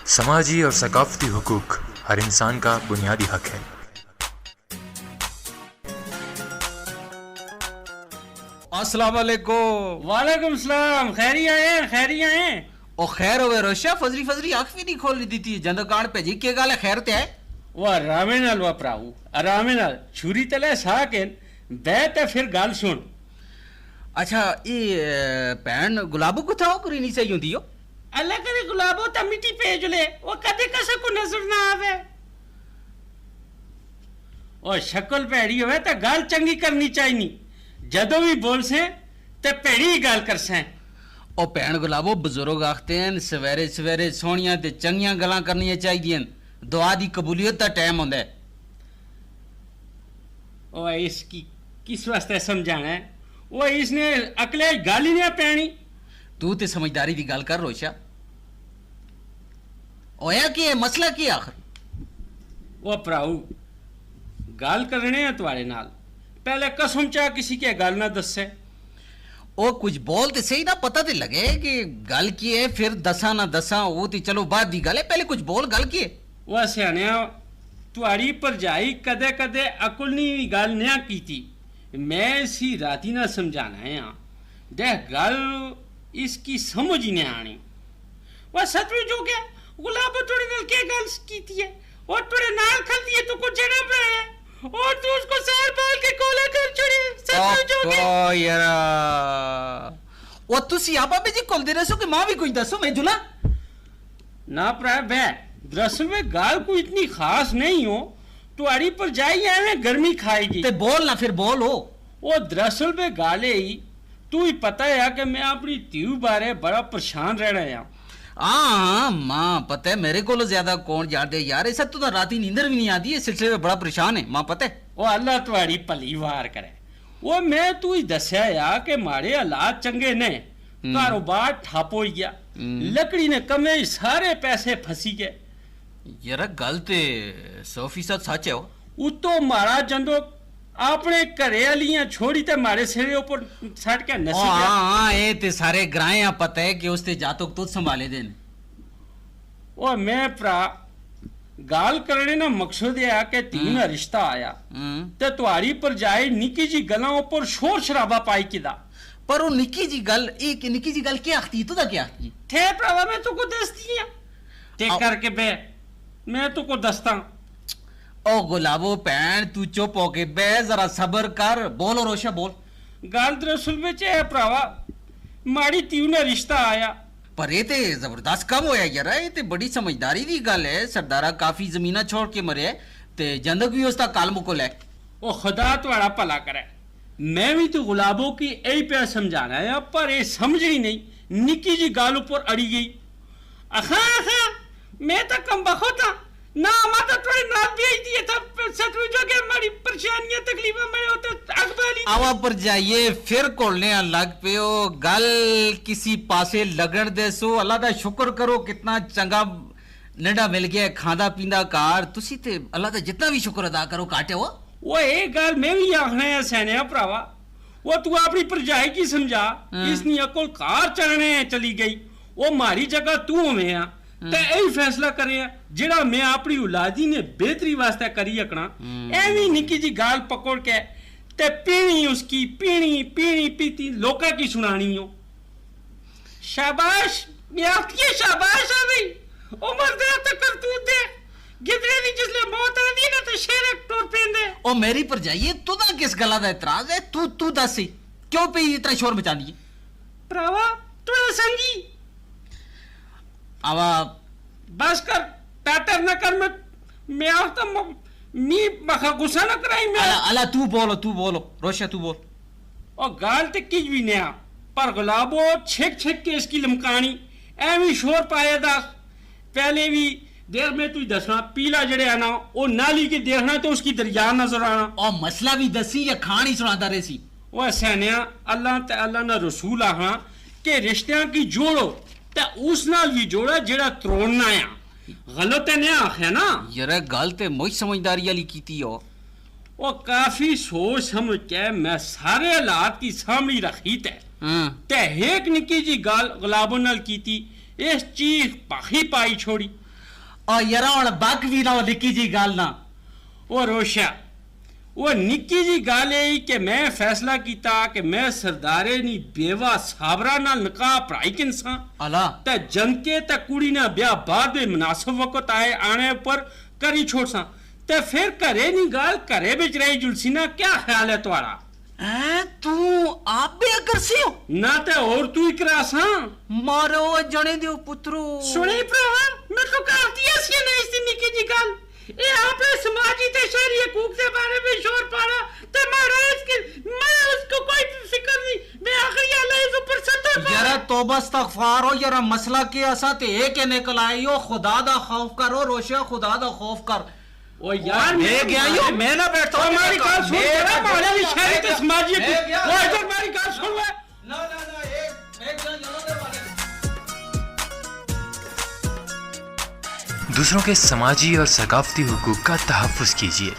समाजी और सकाफती हुकूक हर इंसान का बुनियादी हक है। अस्सलाम वालेकुम। वालेकुम सलाम। खैरिया है, खैरिया है। ओ खैर होवे रोशा, फजरी फजरी आंख भी नहीं खोल दी थी जंद कांड पे जी के गाल खैर ते है। वो आरामे नाल वापराऊ, आरामे नाल छुरी तले साकेन बैठ फिर गल सुन। अच्छा ये भैन गुलाबो को था करी नहीं सही होती हो। अल्लाह करे गुलाबो ता मिट्टी भेज ले, वो कदे कसे को नजर ना आवे। ओ शक्ल भैड़ी होवे ता गल चंगी करनी चाहिए। जदों भी बोल से ते भैड़ी गल कर से। ओ भैन गुलाबो बुजुर्ग आखते हैं सवेरे सवेरे सोहणियां ते चंगियां गल्लां करनियां चाहिदियां, दुआ दी कबूलियत दा टाइम हुंदा है। ओ इसकी किस वास्ते समझाना है? वो इसने अकले गल ही नहीं पैनी। तू ते समझदारी दी गल कर रोशा। होया की है मसला की आखिर? वो भराऊ गल करने है तुम्हारे नाल, पहले कसम चाह किसी के गल ना दसे। ओ कुछ बोल ते सही ना, पता ते लगे कि गल की है, फिर दसा ना दसा वो ते चलो बाद दी गल है, पहले कुछ बोल गल की है। वह सियाणिया तुहारी भरजाई कदे कदे अकुल नी गल न्या कीती, मैं इसी राती ना समझाना है। देख गल इसकी समझ ही नहीं आनी। वह सचमुच हो गया गुलाब थोड़े नाल के गल कीती है और थोड़े नाल खल दिए तो कुछ जड़ा पे है और तू उसको साल बाल के कोला कर छोड़े। सचमुच हो गया। ओ यारा ओ तुसी आपा भी जी कोल दे रसो कि मां भी कोई दसो मैं जुला ना प्राय बे दरअसल में गाल को इतनी खास नहीं हो, तुम्हारी पर जाई है गर्मी खाएगी ते बोल ना फिर बोल हो। वो दरअसल में गाले ही तू ही पता है कि मैं अपनी तीव बारे बड़ा परेशान रह रहा हूँ। हाँ मां पता है, मेरे को ज्यादा कौन याद है यार, ऐसा तो राती नींदर भी नहीं आती है, सिलसिले में बड़ा परेशान है मां पता है। वो अल्लाह तुम्हारी भली वार करे। वो मैं तू ही दसिया यार कि मारे हालात चंगे ने, कारोबार ठप हो गया, लकड़ी ने कमे सारे पैसे फंसी गए। यार गल ते 100% सच है वो। उतो मारा जंदो अपने घरे वालियां छोड़ी ते मारे सिरे ऊपर सट के नसी गया। हाँ ये ते सारे ग्राए पता है कि उसते जातो तुझ संभाले देन। ओ मैं भरा गाल करने ना मकसद है कि तीन रिश्ता आया ते तुम्हारी परजाई निकी जी गल्लां ऊपर शोर शराबा पाई किदा। पर वो निकी जी गल एक निकी जी गल क्या आखती तो क्या आखती थे भरावा मैं तुको दस दिया ते करके बे मैं तुको दसता। ओ गुलाबो भैन तू चुप होके बे, जरा सब्र कर, बोलो रोशा बोल। गल दरअसल में है भरावा माड़ी तीन रिश्ता आया। पर ये ते जबरदस्त कम होया यार, ये ते बड़ी समझदारी दी गल है। सरदारा काफी जमीना छोड़ के मरे ते जंदक भी उसका काल मुकुल है। ओ खुदा तुम्हारा भला करे। मैं भी तो गुलाबों की यही पे समझाना है पर ये समझ ही नहीं, निकी जी गाल ऊपर अड़ी गई। अखा अखा मैं तो कम बखो था ना, हमारा थोड़े नाम भी आई दिए था सचमुच हो गया, हमारी परेशानियां तकलीफें मेरे होते अकबाली आवा पर जाइए फिर कोलने लग पे ओ गल किसी पासे लगन दे सो। अल्लाह दा शुक्र करो कितना चंगा नेड़ा मिल गया, खादा पींदा कार तुसी ते अल्लाह दा जितना भी शुक्र अदा करो काटे हो। वो एक गल मैं भी आखना है सैनिया भरावा, वो तू अपनी परजाई की समझा, इसनी अकुल कार चढ़ने चली गई, वो मारी जगह तू होवे ते यही फैसला करे जेड़ा मैं अपनी औलादी ने बेहतरी वास्ते करी अकना। एवी निकी जी गाल पकड़ के ते पीनी उसकी पीनी पीनी पीती लोका की सुनानी हो। शाबाश ये शाबाश है भाई, उम्र दे तक करतूत दे गिदरे दी जिसले मौत आंदी ना ते शेर टोर पेंदे। ओ मेरी पर जाइए तू ना किस गला दा इतराज है, तू दस क्यों पे इतना शोर मचानी है? भरावा तू संगी आवा बस कर पैटर न कर। मैं आता मी मखा गुस्सा न कराई मैं। अला तू बोलो रोशा तू बोल। और गाल ते किज भी नया पर गुलाबो छेक छेक के इसकी लमकानी एवी शोर पाया दा। पहले भी देर में तू दसना पीला जड़े आना वो नाली के देखना तो उसकी दरिया नजर आना। और मसला भी दसी या खानी सुनाता रहे सी। वो सैनिया अल्लाह ते अल्लाह ना रसूल आहा के रिश्तियां की जोड़ो ते उस नाल भी जोड़ा जेड़ा त्रोड़ना आ। गलत है नहीं आखे ना यार गल ते मुझ समझदारी वाली कीती हो। वो काफी सोच समझ के मैं सारे हालात की सामने रखी ते एक निकी जी गाल गुलाबों नाल कीती इस चीज पाखी पाई छोड़ी और यारा हुण बक भी ना निक्की जी गल ना ओ रोशा वो निक्की जी गल है कि मैं फैसला किया कि मैं सरदारे नी बेवा साबरा नाल निकाह पढ़ाई किनसा अला ते जनके ते कुड़ी ना ब्याह बाद में मुनासिब वक्त आए आने पर करी छोड़सा ते फिर घरे नी गल घरे बिच रही जुलसी ना क्या ख्याल है तुम्हारा तू आप भी अगर सी हो ना ते और तू ही करासा मारो जने दियो पुत्रो सुनी भरावा मैं तो कहती ऐसी नहीं इस निक्की जी गल ये आपने समाजी ते शहरी हकूक के बारे में शोर पाड़ा ते महाराज के मैं उसको कोई फिक्र नहीं मैं आखिरी अल्लाह इस ऊपर सत्ता यारा तौबा इस्तगफार हो यारा मसला के असा ते एक निकल आई हो खुदा दा खौफ करो रोशा खुदा दा खौफ कर ओ यार मैं गया यो मैं ना बैठता हूं हमारी बात सुन मेरा मामला भी शहरी ते समाजी वो इधर मेरी बात सुन ले ना एक जन जनो दे वाले दूसरों के समाजी और सकाफती हुकूक का तहफ़्फ़ुज़ कीजिए।